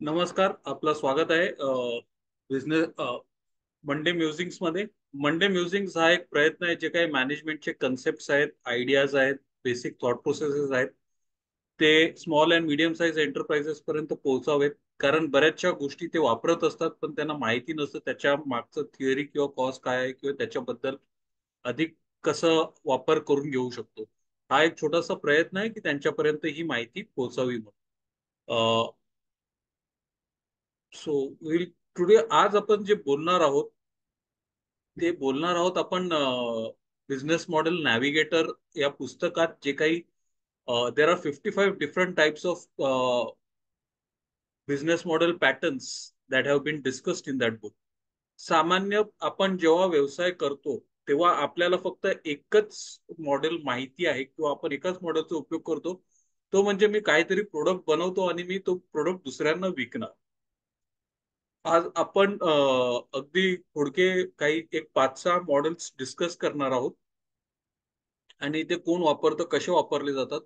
नमस्कार, आपलं स्वागत आहे बिझनेस मंडे म्युझिक्स मध्ये. मंडे म्युझिक्स हा एक प्रयत्न आहे, जे काही मॅनेजमेंटचे कन्सेप्ट आहेत, आयडियाज आहेत, बेसिक थॉट प्रोसेसेस आहेत, ते small and medium size enterprises पर्यंत पोहोचावेत. कारण बऱ्याचशा गोष्टी ते वापरत असतात, पण त्यांना माहिती नसतं त्याच्या मागचं थिअरी किंवा कॉज काय आहे, किंवा त्याच्याबद्दल अधिक कसं वापर करून घेऊ शकतो. हा एक छोटासा प्रयत्न आहे की त्यांच्यापर्यंत ही माहिती पोहोचावी म्हणून. सो विल टुडे आज आपण जे बोलणार आहोत ते बोलणार आहोत आपण बिझनेस मॉडेल नॅव्हिगेटर या पुस्तकात जे काही there are 55 different types of business model patterns that have been discussed in that book. सामान्य आपण जेव्हा व्यवसाय करतो तेव्हा आपल्याला फक्त एकच मॉडेल माहिती आहे, किंवा आपण एकाच मॉडेलचा उपयोग करतो. तो म्हणजे मी काहीतरी प्रोडक्ट बनवतो आणि मी तो प्रोडक्ट दुसऱ्यांना विकणार. आज आपण अगदी थोडके काही एक 5-6 मॉडेल्स डिस्कस करणार आहोत, आणि ते कोण वापरतं, कसे वापरले जातात,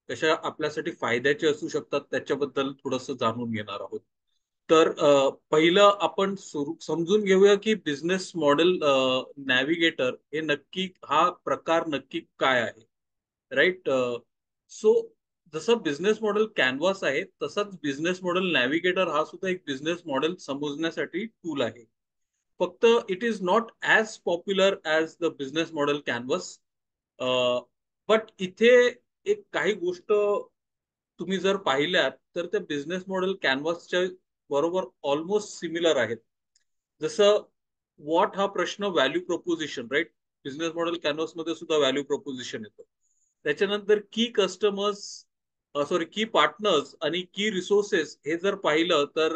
कशा आपल्यासाठी फायद्याचे असू शकतात, त्याच्याबद्दल थोडंसं जाणून घेणार आहोत. तर पहिलं आपण समजून घेऊया की बिझनेस मॉडेल नॅव्हिगेटर हे नक्की, हा प्रकार नक्की काय आहे, राईट. सो जसं बिझनेस मॉडेल कॅनव्हास आहे, तसाच बिझनेस मॉडेल नॅव्हिगेटर हा सुद्धा एक बिझनेस मॉडेल समजण्यासाठी टूल आहे. फक्त it is not as popular as the business model canvas. But इथे एक काही गोष्ट तुम्ही जर पाहिल्यात तर त्या बिझनेस मॉडेल कॅनव्हासच्या बरोबर ऑलमोस्ट सिमिलर आहेत. जसं व्हॉट हा प्रश्न, value proposition, right. Business model canvas मध्ये सुद्धा व्हॅल्यू प्रपोजिशन येतं. त्याच्यानंतर की कस्टमर्स, सॉरी, की पार्टनर्स आणि की रिसोर्सेस हे जर पाहिलं तर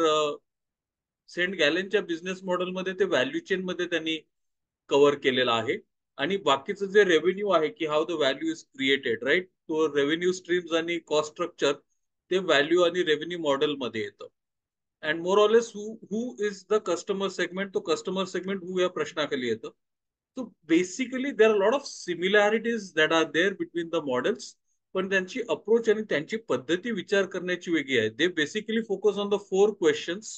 सेंट गॅलेनच्या बिझनेस मॉडेलमध्ये ते व्हॅल्यू चेन मध्ये त्यांनी कव्हर केलेला आहे. आणि बाकीचं जे रेव्हेन्यू आहे, की how the value is created, right, तो रेव्हेन्यू स्ट्रीम्स आणि कॉस्ट स्ट्रक्चर ते व्हॅल्यू आणि रेव्हेन्यू मॉडेल मध्ये येतं. And more or less who is the customer segment, तो कस्टमर सेगमेंट हु या प्रश्नाखाली येतं. So basically there are lot of similarities that are there between the models. पण त्यांची अप्रोच आणि त्यांची पद्धती विचार करण्याची वेगळी आहे. They basically focus on the 4 questions.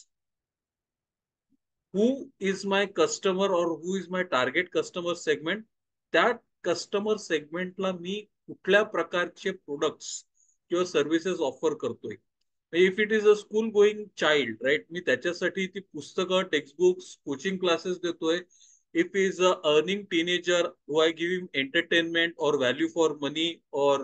Who is my customer or who is my target customer segment. त्या कस्टमर सेगमेंटला मी कुठल्या प्रकारचे प्रोडक्ट्स किंवा सर्व्हिसेस ऑफर करतोय. If it is a school going child, right, मी त्याच्यासाठी ती पुस्तकं, टेक्स्टबुक्स, कोचिंग क्लासेस देतोय. If is a earning teenager, do I give him entertainment or value for money or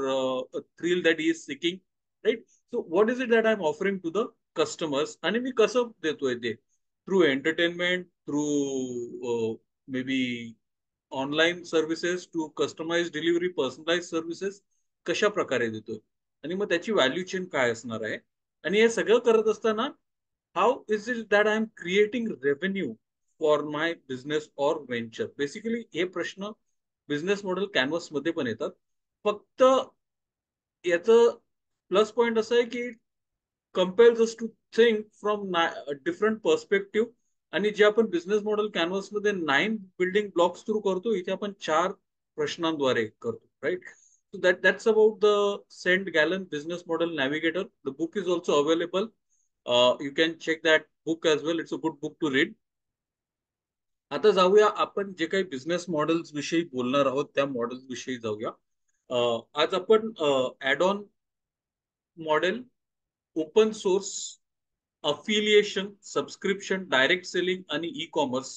thrill that he is seeking, right. So what is it that I am offering to the customers, आणि मी कसं देतोय ते, through entertainment, through maybe online services, to customize delivery, personalize services कशा प्रकारे देतोय, आणि मग त्याची व्हॅल्यू चेन काय असणार आहे. आणि हे सगळं करत असताना how is it that I am creating revenue for my business or venture. Basically हे प्रश्न बिझनेस मॉडेल कॅनव्हास मध्ये पण येतात. फक्त याचं प्लस पॉइंट असं आहे की compels us to think from different perspective. आणि जे आपण बिझनेस मॉडेल कॅनव्हास मध्ये 9 बिल्डिंग ब्लॉक्स थ्रू करतो, इथे आपण 4 प्रश्नांद्वारे करतो, right. So that's about the St. Gallen Business Model Navigator. The book is also available. You can check that book as well. It's a good book to read. आता जाऊया, आपण जे काही बिझनेस मॉडेल्स विषयी बोलणार आहोत त्या मॉडेल्स विषयी जाऊया. आज आपण add on model, open source, affiliation, subscription, direct selling आणि ई कॉमर्स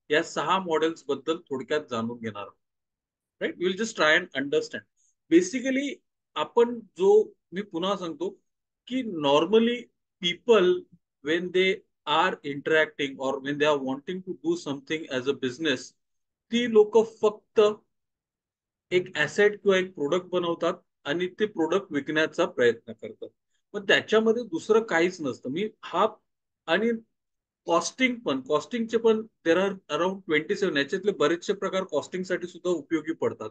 या 6 मॉडेल्स बद्दल थोडक्यात जाणून घेणार आहोत, right. Will just try and understand. Basically आपण जो, मी पुन्हा सांगतो की normally people when they are interacting or when they are wanting to do something as a business, ती लोक फक्त एक ऍसेट किंवा एक प्रोडक्ट बनवतात आणि ते प्रोडक्ट विकण्याचा प्रयत्न करतात. पण त्याच्यामध्ये दुसरं काहीच नसतं. मी हा, आणि कॉस्टिंगचे पण देर आर अराउंड 27. याच्यातले बरेचसे प्रकार कॉस्टिंगसाठी सुद्धा उपयोगी पडतात.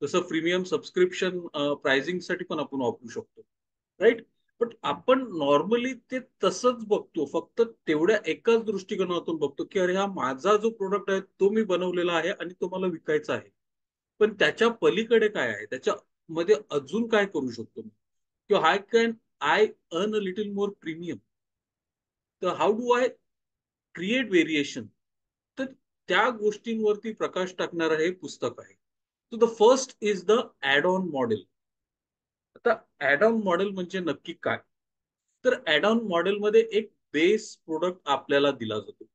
जसं प्रीमियम सबस्क्रिप्शन प्राइसिंग साठी पण आपण वापरू शकतो, राईट. बट आपण नॉर्मली ते तसंच बघतो, फक्त तेवढ्या एकाच दृष्टिकोनातून बघतो की अरे, हा माझा जो प्रोडक्ट आहे तो मी बनवलेला आहे आणि तो मला विकायचा आहे. पण त्याच्या पलीकडे काय आहे, त्याच्यामध्ये अजून काय करू शकतो मी, किंवा hi can I earn a little more premium. तर how do I create variation, तर त्या गोष्टींवरती प्रकाश टाकणारं हे पुस्तक आहे. So the first is the add on model. आता ऍड ऑन मॉडेल म्हणजे नक्की काय? तर ऍड ऑन मॉडेलमध्ये एक बेस प्रोडक्ट आपल्याला दिला जातो,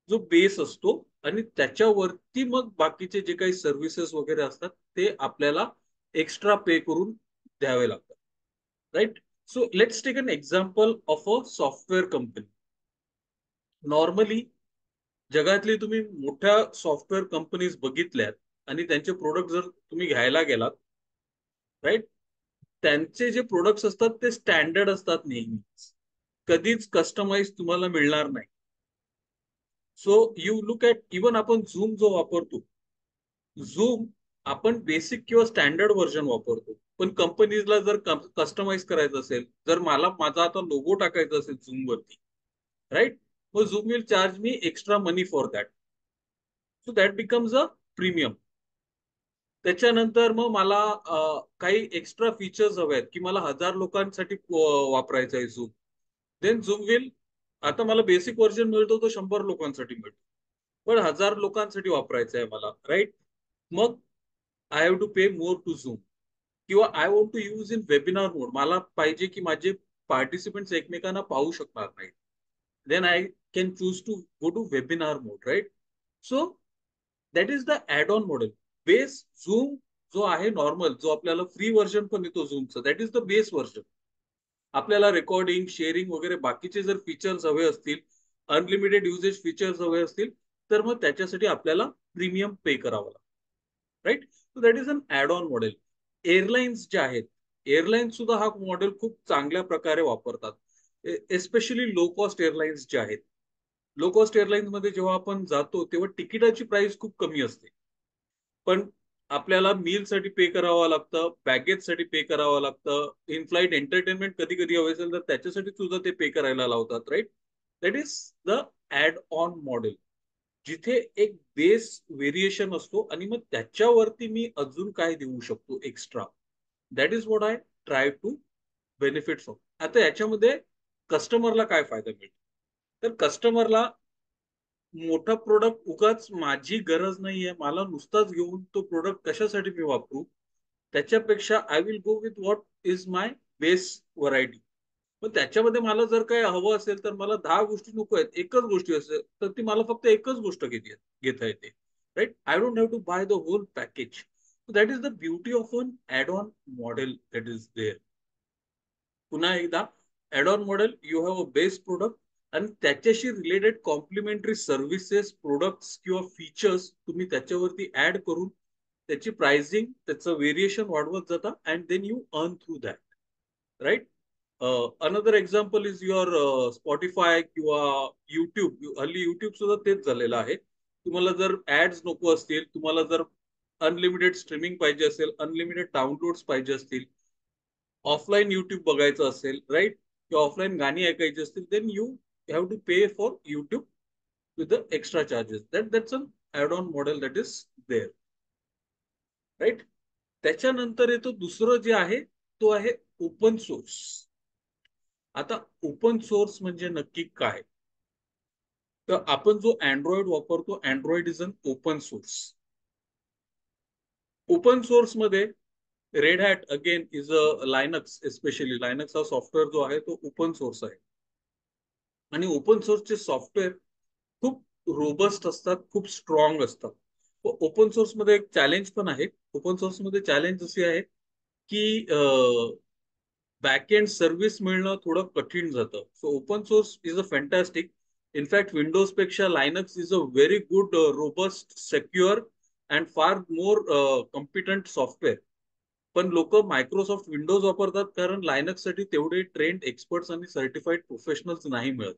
जो बेस असतो, आणि त्याच्यावरती मग बाकीचे जे काही सर्व्हिसेस वगैरे असतात ते आपल्याला एक्स्ट्रा पे करून द्यावे लागतात. Right. So let's take an example of a software company. Normally जगातली तुम्ही मोठ्या सॉफ्टवेअर कंपनीज बघितल्यात आणि त्यांचे प्रोडक्ट जर तुम्ही घ्यायला गेलात, राईट, त्यांचे जे प्रोडक्ट्स असतात ते स्टँडर्ड असतात नेहमीच. कधीच कस्टमाइज तुम्हाला मिळणार नाही. So you look at even आपण झूम जो वापरतो, झूम आपण बेसिक किंवा स्टँडर्ड व्हर्जन वापरतो. पण कंपनीजला जर कस्टमाइज करायचं असेल, जर मला माझा आता लोगो टाकायचा असेल झूम वरती, राईट, मग zoom will charge me extra money for that. So that becomes a premium. त्याच्यानंतर मग मला काही एक्स्ट्रा फीचर्स हवे आहेत की मला 1,000 लोकांसाठी वापरायचा आहे झूम. देन झूम विल, आता मला बेसिक व्हर्जन मिळतो तो 100 लोकांसाठी मिळतो, पण 1,000 लोकांसाठी वापरायचा आहे मला, राईट. मग I have to pay more to Zoom. किंवा I want to use in webinar mode, मला पाहिजे की माझे पार्टिसिपेंट्स एकमेकांना पाहू शकणार नाही. Then I can choose to go to webinar mode, right. So that is the add on model. Base Zoom जो आहे नॉर्मल, जो आपल्याला फ्री व्हर्जन पण येतो झूमचं, that is the base version. आपल्याला रेकॉर्डिंग, शेअरिंग वगैरे बाकीचे जर फीचर्स हवे असतील, अनलिमिटेड युजेज फीचर्स हवे असतील, तर मग त्याच्यासाठी आपल्याला प्रीमियम पे करावं लागतं, right. So that is an add on model. Airlines जे आहेत, एअरलाइन्स सुद्धा हा मॉडेल खूप चांगल्या प्रकारे वापरतात. एस्पेशली लो कॉस्ट एअरलाइन्स जे आहेत. लो कॉस्ट एअरलाइन्स मध्ये जेव्हा आपण जातो तेव्हा तिकिटाची प्राइस खूप कमी असते, पण आपल्याला मीलसाठी पे करावं लागतं, बॅगेजसाठी पे करावं लागतं, इन फ्लाईट एंटरटेनमेंट कधी कधी हवे असेल तर त्याच्यासाठी सुद्धा ते पे करायला लावतात, right. That is the add on model, जिथे एक बेस व्हेरिएशन असतो आणि मग त्याच्यावरती मी अजून काय देऊ शकतो extra. That is what I try to benefit from. आता याच्यामध्ये कस्टमरला काय फायदा मिळतो? तर कस्टमरला मोठा प्रोडक्ट उगाच माझी गरज नाहीये, मला नुसताच घेऊन तो प्रोडक्ट कशासाठी मी वापरू, त्याच्यापेक्षा I will go with what is my base variety. पण त्याच्यामध्ये मला जर काय हवं असेल तर मला 10 गोष्टी नको आहेत, एकच गोष्टी असेल तर ती मला फक्त एकच गोष्ट घेता येते, right. I don't have to buy the whole package. That is the beauty of an add on model that is there. पुन्हा एकदा, add on model, you have a base product आणि त्याच्याशी रिलेटेड कॉम्प्लिमेंटरी सर्व्हिसेस, प्रोडक्ट्स किंवा features तुम्ही त्याच्यावरती add करून त्याची pricing, त्याचं व्हेरिएशन वाढवत जाता and then you earn through that, right. Another example is your Spotify किंवा युट्यूब. हल्ली युट्यूब सुद्धा तेच झालेलं आहे. तुम्हाला जर ऍड्स नको असतील, तुम्हाला जर अनलिमिटेड स्ट्रीमिंग पाहिजे असेल, अनलिमिटेड डाउनलोड्स पाहिजे असतील, ऑफलाईन युट्यूब बघायचं असेल, राईट, किंवा ऑफलाईन गाणी ऐकायची असतील, then you have to pay for YouTube with the extra charges. That's an add on model that is there, right. त्याच्यानंतर येतो दुसरं जे आहे, तो आहे ओपन सोर्स. आता ओपन सोर्स म्हणजे नक्की काय? तर आपण जो अँड्रॉइड वापरतो, Android is an open source. Open source मध्ये Red Hat again is a Linux. Especially Linux हा सॉफ्टवेअर जो आहे तो ओपन सोर्स आहे. आणि ओपन सोर्सचे सॉफ्टवेअर खूप रोबस्ट असतात, खूप स्ट्रॉंग असतात. ओपन सोर्स मध्ये एक चॅलेंज पण आहे. ओपन सोर्स मध्ये चॅलेंज अशी आहे की बॅक एंड सर्व्हिस मिळणं थोडं कठीण जातं. So open source is a fantastic. In fact Windows पेक्षा Linux is a very good, robust, secure and far more competent software. पण लोक मायक्रोसॉफ्ट विंडोज वापरतात कारण लायनक्स साठी तेवढे ट्रेंड एक्सपर्ट्स आणि सर्टिफाईड प्रोफेशनल्स नाही मिळत.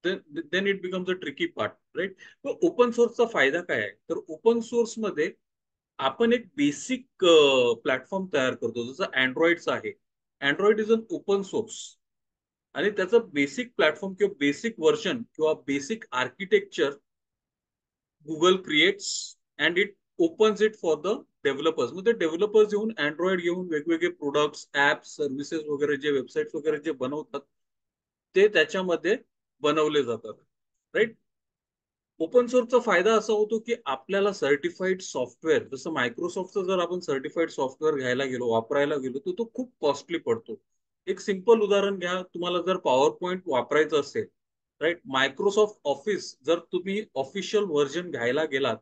Then it becomes a tricky part, right. Open सोर्सचा फायदा काय आहे? तर ओपन सोर्स मध्ये आपण एक बेसिक प्लॅटफॉर्म तयार करतो, जसं अँड्रॉइडचं आहे. Android is an open source आणि त्याचं बेसिक प्लॅटफॉर्म किंवा बेसिक व्हर्जन किंवा basic architecture Google creates and it opens it for the developers. मग ते डेव्हलपर्स येऊन अँड्रॉइड घेऊन वेगवेगळे प्रोडक्ट्स, ऍप्स, सर्व्हिसेस वगैरे जे वेबसाईट वगैरे जे बनवतात ते त्याच्यामध्ये बनवले जातात. राईट. ओपन सोर्सचा फायदा असा होतो की आपल्याला सर्टिफाईड सॉफ्टवेअर, जसं मायक्रोसॉफ्टचं जर आपण सर्टिफाईड सॉफ्टवेअर घ्यायला गेलो, वापरायला गेलो, तर तो खूप कॉस्टली पडतो. एक सिंपल उदाहरण घ्या, तुम्हाला जर पॉवर पॉईंट वापरायचं असेल, राईट, मायक्रोसॉफ्ट ऑफिस जर तुम्ही ऑफिशियल व्हर्जन घ्यायला गेलात,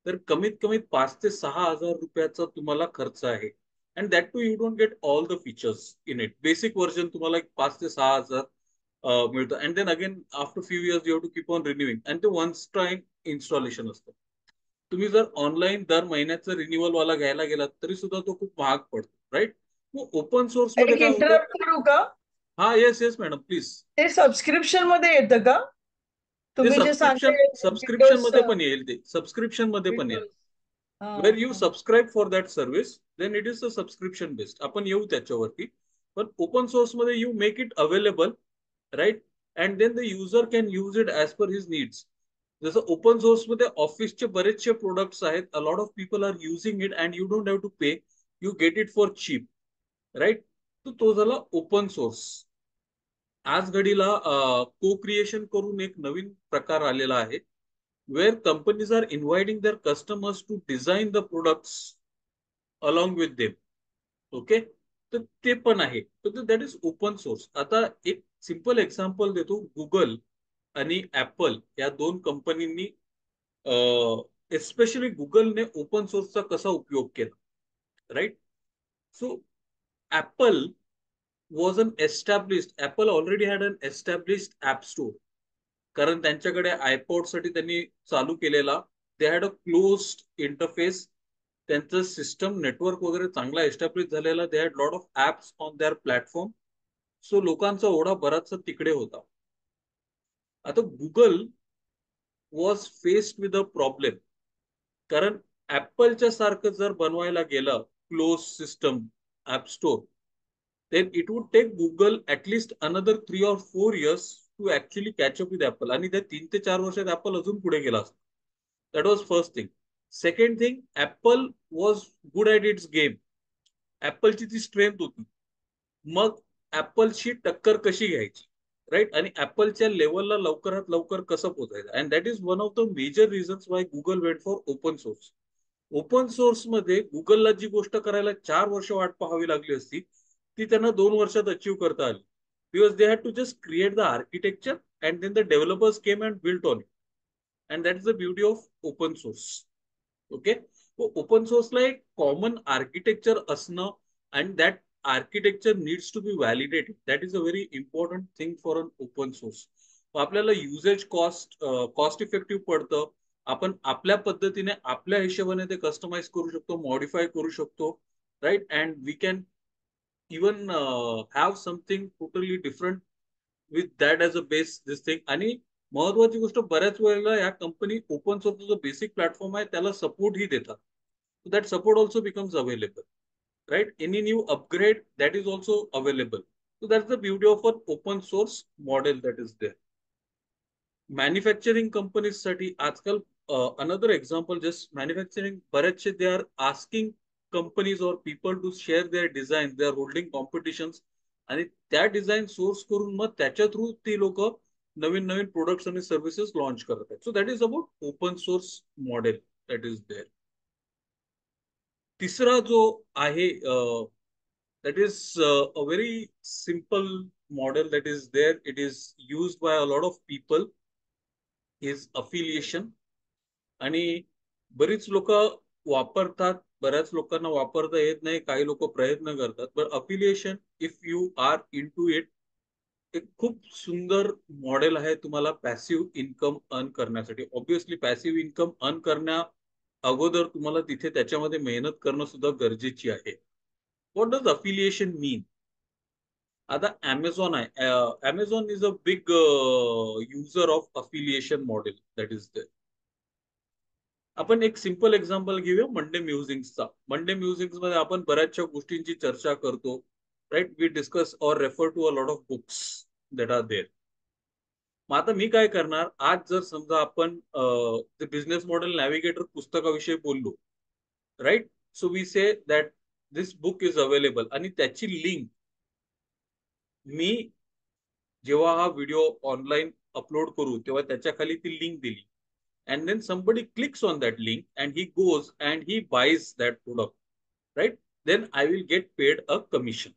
तर कमीत कमी 5 ते 6 हजार रुपयाचा तुम्हाला खर्च आहे. And that too you don't get all the features in it. Basic version तुम्हाला 5 ते 6 हजार मिळतं. And then again after few years you have to keep on renewing, and ते वन्स टाइम इन्स्टॉलेशन असतं. तुम्ही जर ऑनलाईन दर महिन्याचं रिन्युअल वाला घ्यायला गेलात तरी सुद्धा तो खूप महाग पडतो. राईट. मग ओपन सोर्स मध्ये एक काय होतं? इंटरप्ट करू का? हा, येस येस मॅडम, प्लीज. ते सबस्क्रिप्शन मध्ये येतं का? ते तुम्ही जे सबस्क्रिप्शन सांगताय सबस्क्रिप्शन विंडोज मध्ये पण येईल, ते सबस्क्रिप्शन मध्ये पण येईल. Windows where you subscribe for that service, then it is a subscription based. आपण येऊ त्याच्यावरती. पण ओपन सोर्स मध्ये you make it available, right, and then the user can use it as per his needs. जसं open source मध्ये ऑफिसचे बरेचसे products आहेत, a lot of people are using it and you don't have to pay, you get it for cheap. Right. तो झाला open source. आज घडीला को क्रिएशन करून एक नवीन प्रकार आलेला आहे, where companies are inviting their customers to design the products along with them. Okay. तर ते पण आहे, तर दॅट इज ओपन सोर्स. आता एक सिंपल एक्झाम्पल देतो. गुगल आणि ऍपल या दोन कंपनींनी, एस्पेशली गुगलने ओपन सोर्सचा कसा उपयोग केला. Right. So Apple was an established, Apple already had an established app store. कारण त्यांच्याकडे आयपॉड साठी त्यांनी चालू केलेला, they had a closed interface. त्यांचं सिस्टम नेटवर्क वगैरे चांगला एस्टॅब्लिश झालेला, they had lot of apps on their platform. So लोकांचा ओढा बराचसा तिकडे होता. आता Google was faced with a problem, कारण ऍपलच्या सारखं जर बनवायला गेलं close system app store, then it would take Google at least another 3 or 4 years to actually catch up with Apple. आणि त्या 3 ते 4 वर्षात ऍपल अजून पुढे गेला असता. That was first thing. Second thing, Apple was good at its game. ऍपलची ती स्ट्रेंथ होती. मग ऍपलची टक्कर कशी घ्यायची, राईट, आणि ऍपलच्या लेवलला लवकरात लवकर कसं पोहोचायचं. And that is one of the major reasons why Google went for open source. Open source मध्ये गुगलला जी गोष्ट करायला 4 वर्ष वाट पाहावी लागली असती, ती त्यांना 2 वर्षात अचीव्ह करता आली. Because they had to just create the architecture and then the developers came and built on it. And that is the beauty of open source. Okay. Open सोर्सला एक कॉमन आर्किटेक्चर असणं, and that architecture needs to be validated, that is a very important thing for an open source. आपल्याला usage cost effective पडतं. आपण आपल्या पद्धतीने आपल्या हिशोबाने ते कस्टमाइज करू शकतो, मॉडिफाय करू शकतो. Right. And we can even have something totally different with that as a base this thing. आणि महत्वाची गोष्ट, बऱ्याच वेळेला या कंपनी ओपन सोर्सचा जो बेसिक प्लॅटफॉर्म आहे त्याला सपोर्टही देतात. So that support also becomes available. Right. Any new upgrade that is also available. So that's the beauty of an open source model that is there. Manufacturing कंपनीजसाठी आजकाल, another example, just manufacturing, बरेचसे they are asking companies or people to share their design, they are holding competitions, आणि त्या design source करून मग त्याच्या through ती लोक नवीन नवीन प्रोडक्ट्स आणि सर्व्हिसेस लॉन्च करत आहेत. So that is about open source model that is there. तिसरा जो आहे, that is a very simple model that is there, it is used by a lot of people, is affiliation. आणि बरीच लोक वापरतात, बऱ्याच लोकांना वापरता येत नाही, काही लोक प्रयत्न करतात. पण affiliation, if you are into it, एक खूप सुंदर मॉडेल आहे तुम्हाला पॅसिव्ह इन्कम अर्न करण्यासाठी. ऑब्विसली पॅसिव्ह इन्कम अर्न करण्या अगोदर तुम्हाला तिथे त्याच्यामध्ये मेहनत करणं सुद्धा गरजेची आहे. What does affiliation mean? आता अमेझॉन आहे, Amazon is a big user of affiliation model that is the. आपण एक सिंपल एक्झाम्पल घेऊया मंडे म्युझिक्सचा. मंडे म्युझिक्स मध्ये आपण बऱ्याचशा गोष्टींची चर्चा करतो. Right. We discuss or refer to a lot of books that are there. मग आता मी काय करणार, आज जर समजा आपण बिझनेस मॉडेल नॅव्हिगेटर पुस्तकाविषयी बोललो, right, so we say that this book is available, आणि त्याची लिंक मी जेव्हा हा व्हिडिओ ऑनलाईन अपलोड करू तेव्हा त्याच्या खाली ती लिंक दिली and then somebody clicks on that link and he goes and he buys that product, right? Then I will get paid a commission.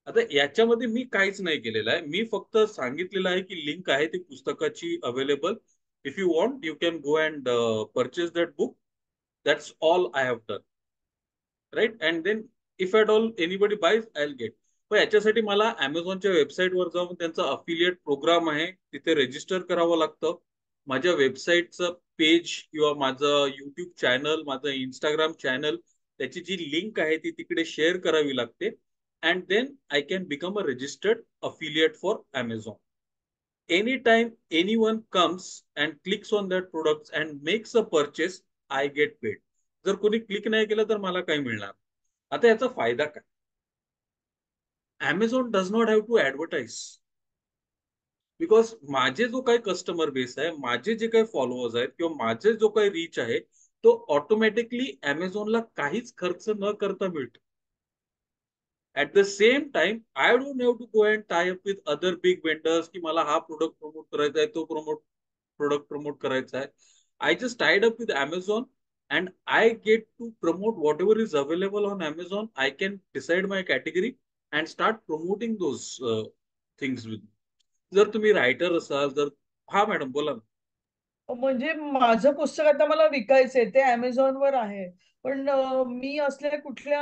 आता याच्यामध्ये मी काहीच नाही केलेलं आहे, मी फक्त सांगितलेलं आहे की लिंक आहे ती पुस्तकाची available. If you want you can go and purchase that book. That's all I have done, right? And then if at all anybody buys I will get. पण याच्यासाठी मला अमेझॉनच्या वेबसाईटवर जाऊन त्यांचा अफिलिएट प्रोग्राम आहे तिथे रजिस्टर करावं लागतं. माझ्या वेबसाईटचं पेज किंवा माझं युट्यूब चॅनल, माझं इंस्टाग्राम चॅनल, त्याची जी लिंक आहे ती तिकडे शेअर करावी लागते. And then I can become a registered affiliate for Amazon. Anytime anyone comes and clicks on that products and makes a purchase, I get paid. जर कोणी click नाही केलं तर मला काय मिळणार? आता याचा फायदा काय? Amazon does not have to advertise. Because माझे जो काही कस्टमर बेस आहे, माझे जे काही फॉलोअर्स आहेत किंवा माझे जो काही रीच आहे, तो ऑटोमॅटिकली अमेझॉनला काहीच खर्च न करता मिळतो. At the same time, I don't have to go and tie up with other big vendors की मला हा प्रोडक्ट प्रमोट करायचा आहे, तो प्रोडक्ट प्रमोट करायचा आहे. I just tied up with Amazon and I get to promote whatever is available on Amazon. I can decide my category and start promoting those things with. जर तुम्ही writer असाल, जर हा मॅडम बोला ना. म्हणजे माझं पुस्तक आता मला विकायचंय, ते अमेझॉनवर आहे. पण मी असल्या कुठल्या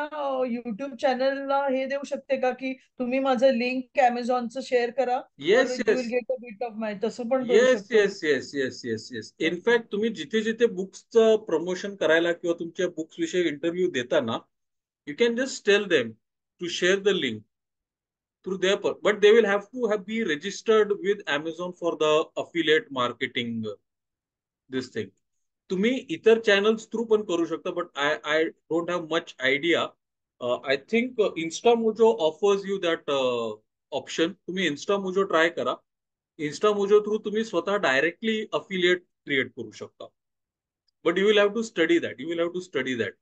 युट्यूब चॅनलला हे देऊ शकते का, की तुम्ही माझं लिंक अमेझॉनचं शेअर करा, तर yes you will yes get a bit of my, तसं पण करू येस शकतो? Yes yes yes yes yes okay. In fact तुम्ही जिथे जिथे बुक्सचं प्रमोशन करायला किंवा तुमच्या बुक्स विषयी इंटरव्ह्यू देताना, you can just tell them to share the link through their but they will have to have be registered with Amazon for the affiliate marketing, this thing. तुम्ही इतर चॅनल्स थ्रू पण करू शकता, but I don't have much idea. I think Instamojo offers you that option. तुम्ही Instamojo try करा. Instamojo through तुम्ही स्वतः directly affiliate create करू शकता. But you will have to study that, you will have to study that.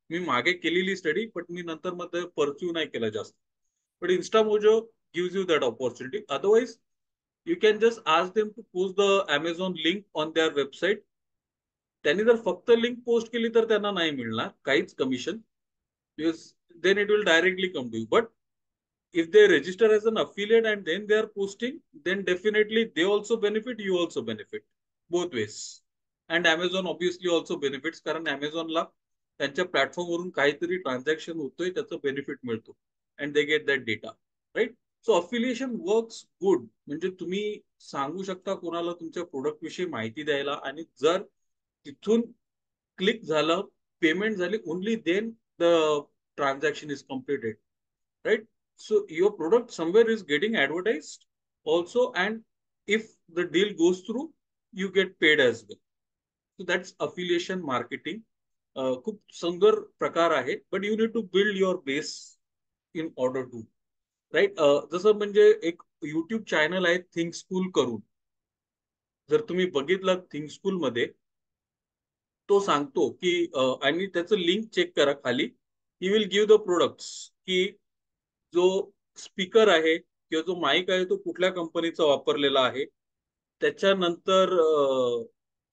मी मागे केलेली study, but मी नंतर मध्ये परस्यू नाही केला जास्त. But Instamojo gives you that opportunity. Otherwise you can just ask them to post the Amazon link on their website. त्यांनी जर फक्त लिंक पोस्ट केली तर त्यांना नाही मिळणार काहीच commission, because then it will directly come to you. But if they register as an affiliate and then they are posting, then definitely they also benefit, you also benefit, both ways. And Amazon obviously also benefits, कारण Amazonला त्यांच्या platform वरून काहीतरी transaction होतोय, त्याचं benefit मिळतो and they get that data, right? So affiliation works good. म्हणजे तुम्ही सांगू शकता कोणाला तुमच्या प्रोडक्ट विषयी माहिती द्यायला, आणि जर तिथून क्लिक झालं, पेमेंट झाली, only then the transaction is completed, right? So your product somewhere is getting advertised also, and if the deal goes through you get paid as well. So that's affiliation marketing. खूप सुंदर प्रकार आहे, but you need to build your base in order to, right? जसं म्हणजे एक YouTube channel आहे Think School करून. जर तुम्ही बघितलं थिंक स्कूल मध्ये, तो सांगतो की आणि त्याचं लिंक चेक करा खाली, he will give the products, की जो स्पीकर आहे किंवा जो माईक आहे तो कुठल्या कंपनीचा वापरलेला आहे, त्याच्यानंतर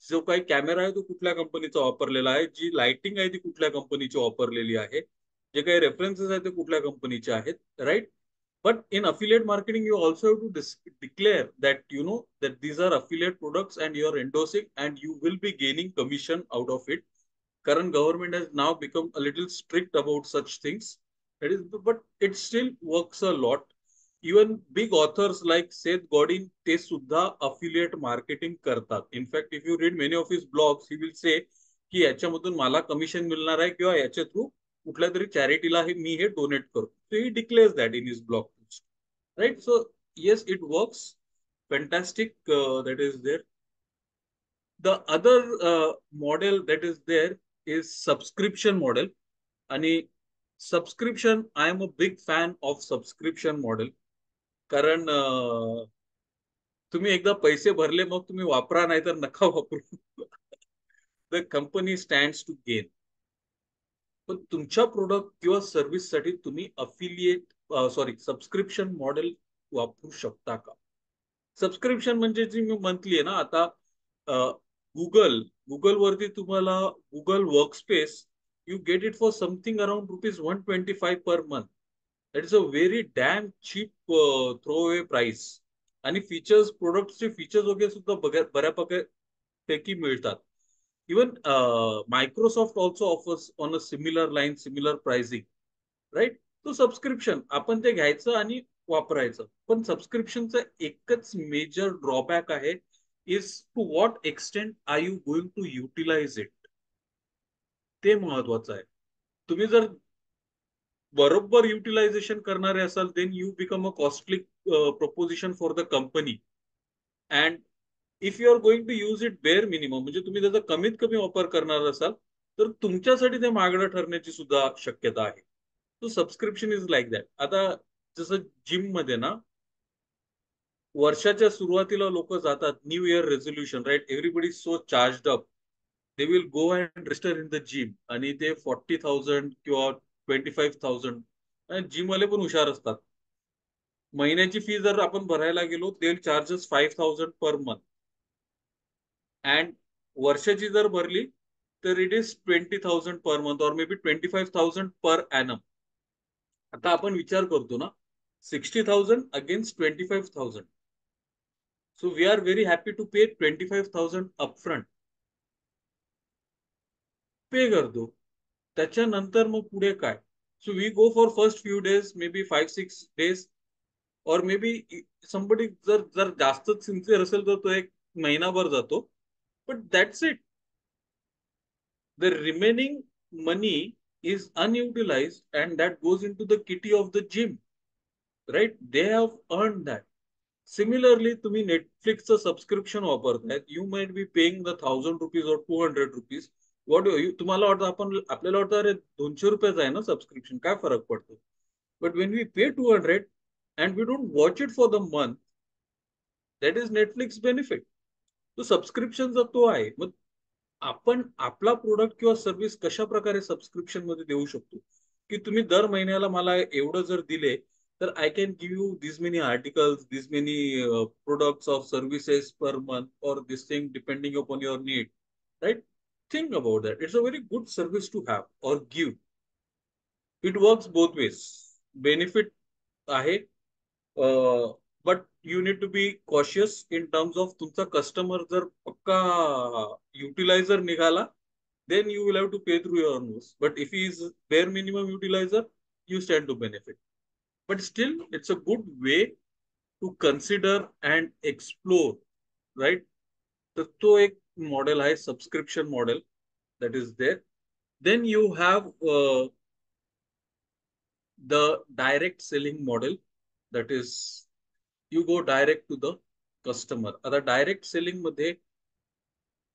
जो काही कॅमेरा आहे तो कुठल्या कंपनीचा वापरलेला आहे, जी लाइटिंग आहे ती कुठल्या कंपनीची वापरलेली आहे, जे काही रेफरन्सेस आहेत ते कुठल्या कंपनीचे आहेत, right? But in affiliate marketing, you also have to declare that you know that these are affiliate products and you are endorsing, and you will be gaining commission out of it. Current government has now become a little strict about such things. That is, but it still works a lot. Even big authors like Seth Godin, they सुद्धा affiliate marketing करतात. In fact, if you read many of his blogs, he will say की याच्यामधून मला commission मिळणार आहे किंवा याच्या through कुठल्या तरी चॅरिटीला हे मी हे डोनेट करतो. So he declares that in his blog post, right? So yes, it works. Fantastic, that is there. The other model that is there is subscription model. आणि subscription, I am a big fan of subscription model. कारण तुम्ही एकदा पैसे भरले, मग तुम्ही वापरा नाही तर नका वापरू. The company stands to gain. पण तुमच्या प्रोडक्ट किंवा सर्व्हिससाठी तुम्ही अफिलिएट, सॉरी, सबस्क्रिप्शन मॉडेल वापरू शकता का? सबस्क्रिप्शन म्हणजे जी मी मंथली आहे ना, आता गुगल वरती तुम्हाला Google workspace you get it for something around ₹125 per month. That is a very damn cheap throw away price. आणि फीचर्स, प्रोडक्टचे फीचर्स वगैरे सुद्धा बऱ्यापैकी मिळतात. Even Microsoft also offers on a similar line, similar pricing, right. तो subscription आपण ते घ्यायचं आणि वापरायचं. पण सबस्क्रिप्शनचं एकच मेजर ड्रॉबॅक आहे, is to what extent are you going to utilise it. ते महत्वाचं आहे. तुम्ही जर बरोबर युटिलायझेशन करणारे असाल, then you become a costly proposition for the company. And if you are going to use it bare minimum, म्हणजे तुम्ही त्याचा कमीत कमी वापर करणार असाल, तर तुमच्यासाठी ते महागडं ठरण्याची सुद्धा शक्यता आहे. तो सबस्क्रिप्शन इज लाईक दॅट. आता जसं जिम मध्ये ना, वर्षाच्या सुरुवातीला लोक जातात, new year resolution, right, everybody so charge up, they will go and register in the gym, आणि ते 40,000 किंवा 25,000. जिम वाले पण हुशार असतात. महिन्याची फी जर आपण भरायला गेलो, दे चार्जेस 5,000 पर मंथ. अँड वर्षाची जर भरली, तर इट इज 20,000 पर मंथ, और मे बी 25,000 पर एनम. आता आपण विचार करतो ना, 60,000 against 25,000. So we are very happy to pay 25,000 upfront. Pay करतो. त्याच्यानंतर मग पुढे काय? So we go for first few days, may be 5-6 days, और मे बी समबडी जर जर जास्तच सिन्सिअर असेल तर तो एक महिनाभर जातो. But that's it. The remaining money is unutilized, and that goes into the kitty of the gym, right? They have earned that. Similarly, तुम्ही नेटफ्लिक्सचं सबस्क्रिप्शन वापरतायत, you might be paying the ₹1,000 or ₹200. What तुम्हाला वाटतं, आपल्याला वाटतं अरे ₹200 आहे ना सबस्क्रिप्शन, काय फरक पडतो. But when we pay 200 and we don't watch it for the month, that is Netflix benefit. तो सबस्क्रिप्शनचा तो आहे. मग आपण आपला प्रोडक्ट किंवा सर्व्हिस कशा प्रकारे सबस्क्रिप्शन मध्ये देऊ शकतो, की तुम्ही दर महिन्याला मला एवढं जर दिले, तर I can give you this many articles, this many products of services per month, or this thing depending upon your need, right. Think about that. It's a very good service to have or give. It works both ways. Benefit आहे, but you need to be cautious in terms of तुमचा customer जर पक्का युटिलायझर निघाला, then you will have to pay through your nose. But if he is bare minimum utilizer, you stand to benefit. But still, it's a good way to consider and explore, right? तर तो एक model आहे, subscription model, that is there. Then you have the direct selling model, that is you go direct to the customer. आता direct selling मध्ये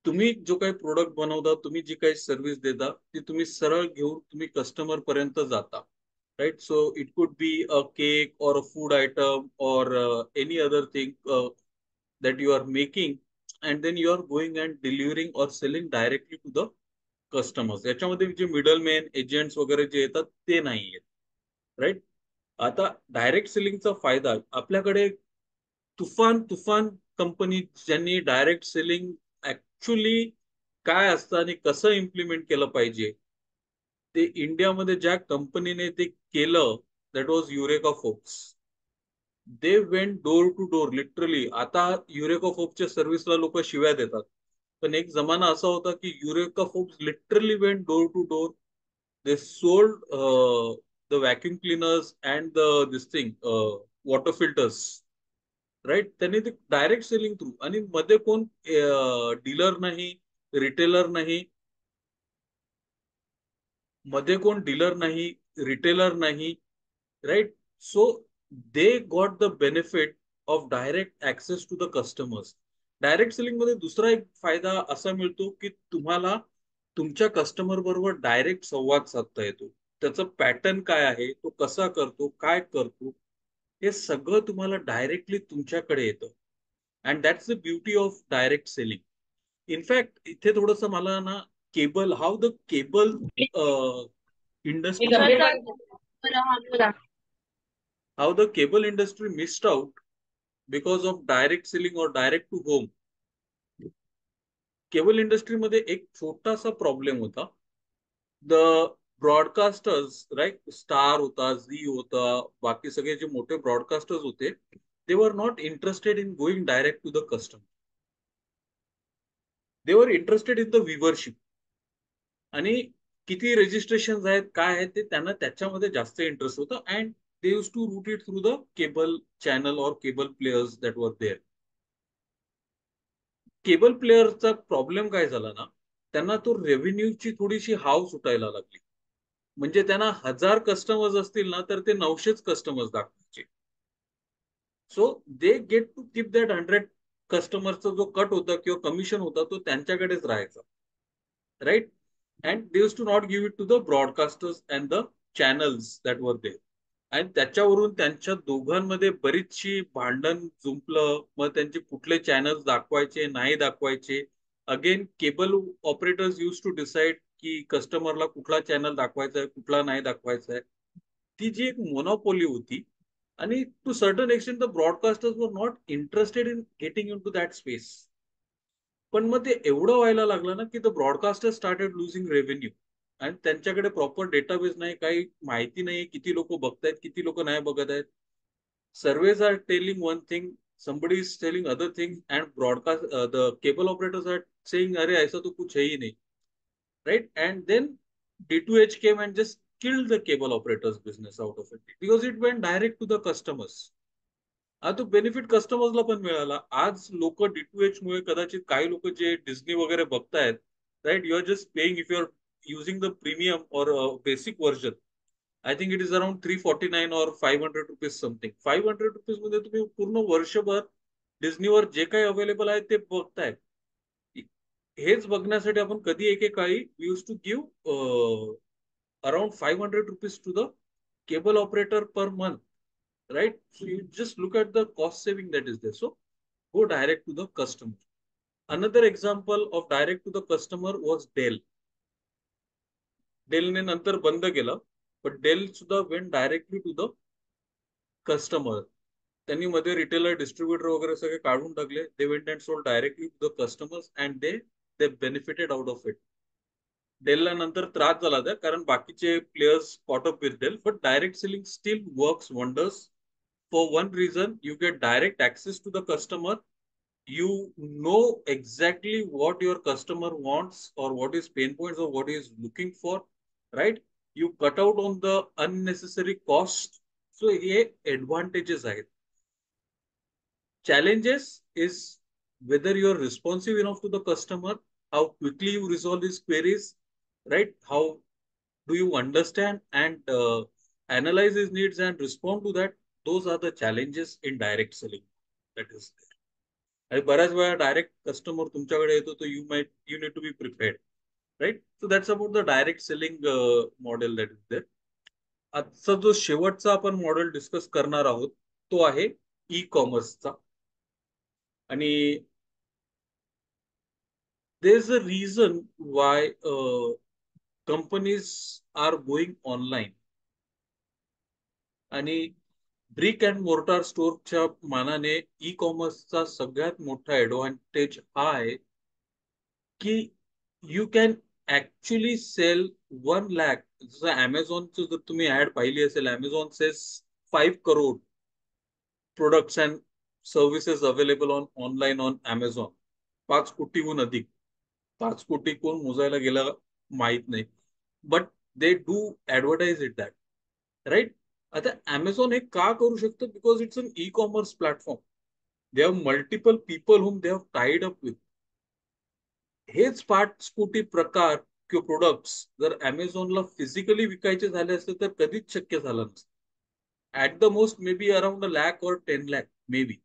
तुम्ही जो काही product बनवता, तुम्ही जी काही सर्व्हिस देता, ती तुम्ही सरळ घेऊन तुम्ही कस्टमर पर्यंत जाता, right. So it could be a cake और अ फूड आयटम और any other thing that you are making, and then you are going and delivering or selling directly to the customers. याच्यामध्ये जे मिडलमॅन एजंट्स वगैरे जे येतात ते नाही आहेत, राईट. आता डायरेक्ट सेलिंगचा फायदा, आपल्याकडे तुफान तुफान कंपनी ज्यांनी डायरेक्ट सेलिंग ऍक्च्युली काय असतं आणि कसं इम्प्लिमेंट केलं पाहिजे, ते इंडियामध्ये ज्या कंपनीने ते केलं, that was Eureka Forbes. They went door to door literally. आता युरेका फोक्सच्या सर्व्हिसला लोक शिव्या देतात, पण एक जमाना असा होता की Eureka Forbes literally went door to door. They sold the vacuum cleaners and the this thing, water filters, right. त्यांनी ते डायरेक्ट सेलिंग थ्रू, आणि मध्ये कोण डीलर नाही, रिटेलर नाही, मध्ये कोण डीलर नाही, रिटेलर नाही, right. So they got the benefit of direct access to the customers. Direct selling मध्ये दुसरा एक फायदा असा मिळतो की तुम्हाला तुमच्या कस्टमर बरोबर डायरेक्ट संवाद साधता येतो. त्याचं पॅटर्न काय आहे, तो कसा करतो, काय करतो, हे सगळं तुम्हाला डायरेक्टली तुमच्याकडे येतं. And that's the beauty of direct selling. In fact इथे थोडस मला ना, केबल, हाऊ द केबल हा इंडस्ट्री, चालतंय. बरं, हा बोला. How the cable industry missed out because of direct selling or direct to home. Cable इंडस्ट्रीमध्ये एक छोटासा प्रॉब्लेम होता. द ब्रॉडकास्टर्स राईट, स्टार होता, झी होता, बाकी सगळे जे मोठे ब्रॉडकास्टर्स होते, they were not interested in going direct to the customer. They were interested in the viewership. आणि किती रजिस्ट्रेशन आहेत काय आहेत ते त्यांना त्याच्यामध्ये जास्त इंटरेस्ट होता. And they use to route it through the cable channel or cable players that were there. Cable प्लेअरचा प्रॉब्लेम काय झाला ना, त्यांना तो रेव्हेन्यूची थोडीशी हाव सुटायला लागली. म्हणजे त्यांना 1000 कस्टमर्स असतील ना, तर ते 900च कस्टमर्स दाखवायचे. So they get to keep that 100 कस्टमरचा जो कट होता किंवा कमिशन होता तो त्यांच्याकडेच राहायचा. Right. And they use to not give it to the broadcasters and the channels that were there. आणि त्याच्यावरून त्यांच्या दोघांमध्ये बरीचशी भांडण जुंपलं. मग त्यांचे कुठले चॅनल्स दाखवायचे नाही दाखवायचे. Again cable operators use to decide की कस्टमरला कुठला चॅनल दाखवायचा आहे कुठला नाही दाखवायचा आहे. ती जी एक मोनोपोली होती. आणि to certain extent the broadcasters were not interested in getting into that space. पण मग ते एवढं व्हायला लागलं ना की the broadcaster started losing revenue. आणि त्यांच्याकडे प्रॉपर डेटाबेस नाही, काही माहिती नाही किती लोक बघतायत किती लोक नाही बघत आहेत. Surveys are telling one thing, somebody is telling other thing, and broadcast the cable operators are saying अरे ऐसा तो कुछ है ही नहीं. Right. And then D2H came and just killed the cable operators business out of it because it went direct to the customers. हा तो benefit कस्टमर्सला पण मिळाला. आज लोक D2H मुळे कदाचित काही लोक जे डिस्नी वगैरे बघतायत, right, you are just paying if you are using the premium or basic version. I think it is around 349 or 500 rupees something. 500 rupees मध्ये तुम्ही पूर्ण वर्षभर डिस्नीवर जे काही अवेलेबल आहे ते बघताय. हेच बघण्यासाठी आपण कधी एकेकाळी use to give around 500 rupees to the cable operator per month. Right? So you just look at the cost saving that is there. So go direct to the customer. Another example of direct to the customer was Dell. Dell ने नंतर बंद केलं, but Dell सुद्धा went directly to the customer. त्यांनी मध्ये retailer distributor वगैरे सगळे काढून टाकले. They went and sold directly to the customers and they benefited out of it. डेलला नंतर त्रास झाला त्या, कारण बाकीचे players caught up with Dell, but direct selling still works wonders. For one reason, you get direct access to the customer. You know exactly what your customer wants or what is pain points or what he is looking for, right? You cut out on the unnecessary cost. So here advantages are. Challenges is whether you are responsive enough to the customer, how quickly you resolve his queries, right? How do you understand and analyze his needs and respond to that? Those are the challenges in direct selling. That is there. आणि बऱ्याच वेळा direct customer तुमच्याकडे येतो, तर you need to be prepared. Right. So that's about the direct selling model that is there. आजचा जो शेवटचा आपण मॉडेल डिस्कस करणार आहोत तो आहे ई कॉमर्सचा. आणि there is a reason why companies are going online. आणि ब्रिक अँड मोर्टार स्टोअरच्या मानाने ई कॉमर्सचा सगळ्यात मोठा ऍडव्हान्टेज हा आहे की you can actually sell 1 lakh. जसं अमेझॉनचं जर तुम्ही ऍड पाहिली असेल, अमेझॉन सेस 5 crore products and services available on online on Amazon. 5 कोटीहून अधिक. 5 कोटी कोण मोजायला गेला माहित नाही, but they do advertise it that. Right. आता अमेझॉन हे का करू शकतं? Because it's an e-commerce platform. They have multiple people whom they have tied up with. हेच 5 कोटी प्रकार किंवा प्रोडक्ट्स जर अमेझॉनला फिजिकली विकायचे झाले असते तर कधीच शक्य झालं नसतं. At the most may be around 1 lakh और 10 lakh may be.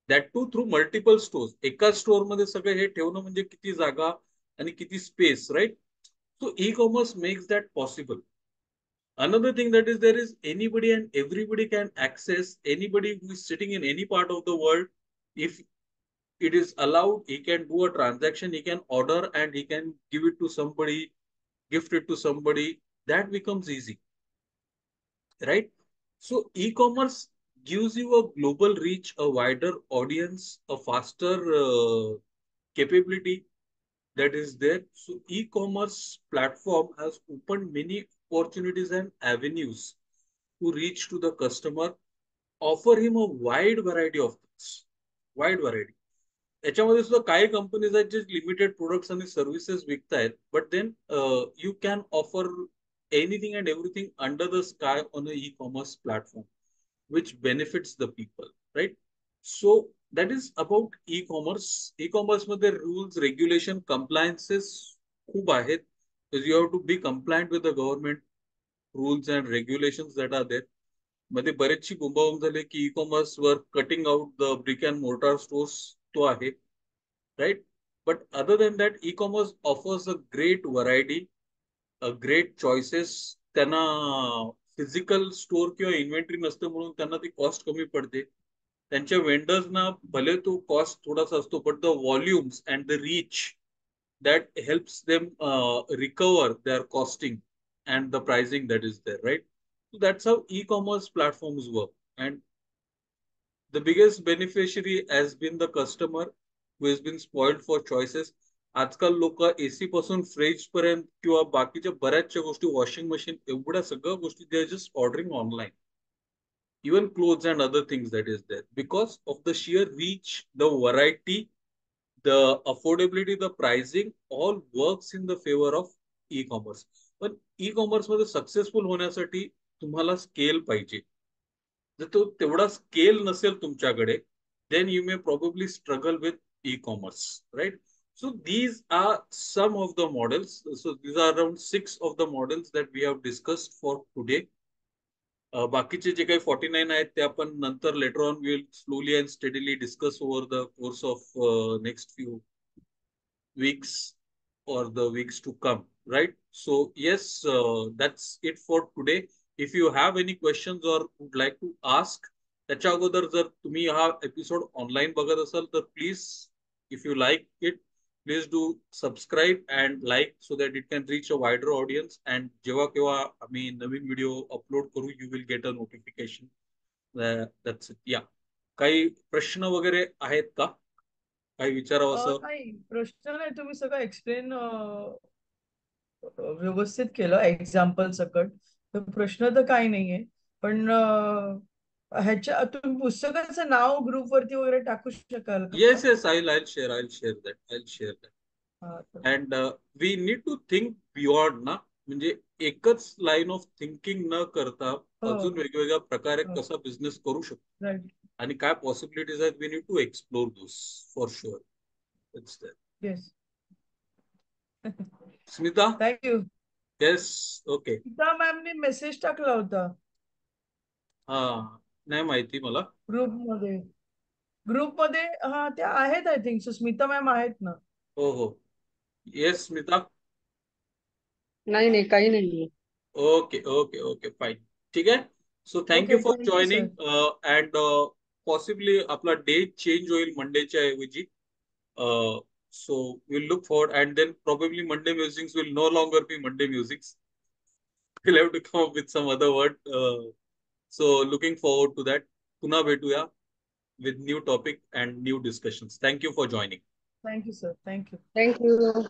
That too through multiple stores. एकाच स्टोअर मध्ये सगळं हे ठेवणं म्हणजे किती जागा आणि किती space, right? So e-commerce makes that possible. Another thing that is there is anybody and everybody can access, anybody who is sitting in any part of the world, if it is allowed, he can do a transaction, he can order and he can give it to somebody, gift it to somebody. That becomes easy, right? So e-commerce gives you a global reach, a wider audience, a faster capability that is there. So e-commerce platform has opened many opportunities and avenues to reach to the customer, offer him a wide variety of things, wide variety. याच्यामध्ये सुद्धा काही companies आहेत जे limited products आणि services विकतायत, but then you can offer anything and everything under the sky on a e-commerce platform which benefits the people, right? So that is about e-commerce. E-commerce मध्ये rules, regulation, compliances खूप आहेत. Because you have to be compliant with the government rules and regulations that are there. मध्ये बरेचशी बोंबाबोंब झाली की e-commerce वर cutting out the brick and mortar stores तो आहे, right. But other than that e-commerce offers a great variety, great choices. त्यांना physical store किंवा inventory नसते म्हणून त्यांना ती कॉस्ट कमी पडते. त्यांच्या वेंडर्सना भले तो कॉस्ट थोडासा असतो, but the volumes and the reach that helps them recover their costing and the pricing that is there, right? So that's how e-commerce platforms work. And the biggest beneficiary has been the customer who has been spoiled for choices. आजकाल लोक AC पासून fridge पर्यंत किंवा बाकीच्या बऱ्याचशा गोष्टी, washing machine, एवढ्या सगळ्या गोष्टी they are just ordering online. Even clothes and other things that is there because of the sheer reach, the variety, the affordability, the pricing, all works in the favor of e-commerce. पण e-commerce मध्ये successful होण्यासाठी तुम्हाला scale पाहिजे. जर तो तेवढा scale नसेल तुमच्याकडे, then you may probably struggle with e-commerce, right? So these are some of the models. So these are around 6 of the models that we have discussed for today. बाकीचे जे काही 49 आहेत ते आपण नंतर later on will slowly and steadily discuss over the course of next few weeks or the weeks to come, right? So yes, that's it for today. If you have any questions or would like to ask, त्याच्या अगोदर जर तुम्ही हा episode online बघत असाल तर please, if you like it, please do subscribe and like so that it can reach a wider audience. And जेव्हा केव्हा आम्ही नवीन व्हिडिओ अपलोड करू, you will get a notification. That's it. या, काही प्रश्न वगैरे आहेत का? काही विचारावं असं? नाही, प्रश्न नाही. तुम्ही सगळं एक्सप्लेन व्यवस्थित केलं एक्झाम्पल सकट. तर प्रश्न तर काही नाहीये. पण ह्याच्या तुम्ही पुस्तकाचं नाव ग्रुप वरती वगैरे टाकू शकाल का? Yes, yes, I'll share. I'll share that. I'll share that. हा, तर And we need to think beyond ना, म्हणजे एकच लाईन ऑफ थिंकिंग न करता हो, अजून वेगवेगळ्या प्रकारे हो, कसा बिझनेस करू शकतो राईट. आणि काय पॉसिबिलिटीज आहेत, we need to explore those for sure. It's there. Yes. Smita? Thank you. Yes. Okay. Geeta मॅमने मेसेज टाकला होता हा, नाही माहिती मला. ग्रुपमध्ये. ग्रुपमध्ये हा त्या आहेत, आय थिंक सुस्मिता मॅम आहेत ना. हो हो. येस स्मिता. नाही नाही काही नाहीये. Okay okay okay, fine. ठीक आहे. So thank you okay, for thank you sir. Joining. And possibly आपला डे चेंज होईल मंडेच्या ऐवजी. So we'll look forward, and then probably Monday musings will no longer be Monday musics. We'll have to come up with some other word. So looking forward to that. Puna भेटूया with new topic and new discussions. Thank you for joining. Thank you sir. Thank you. Thank you.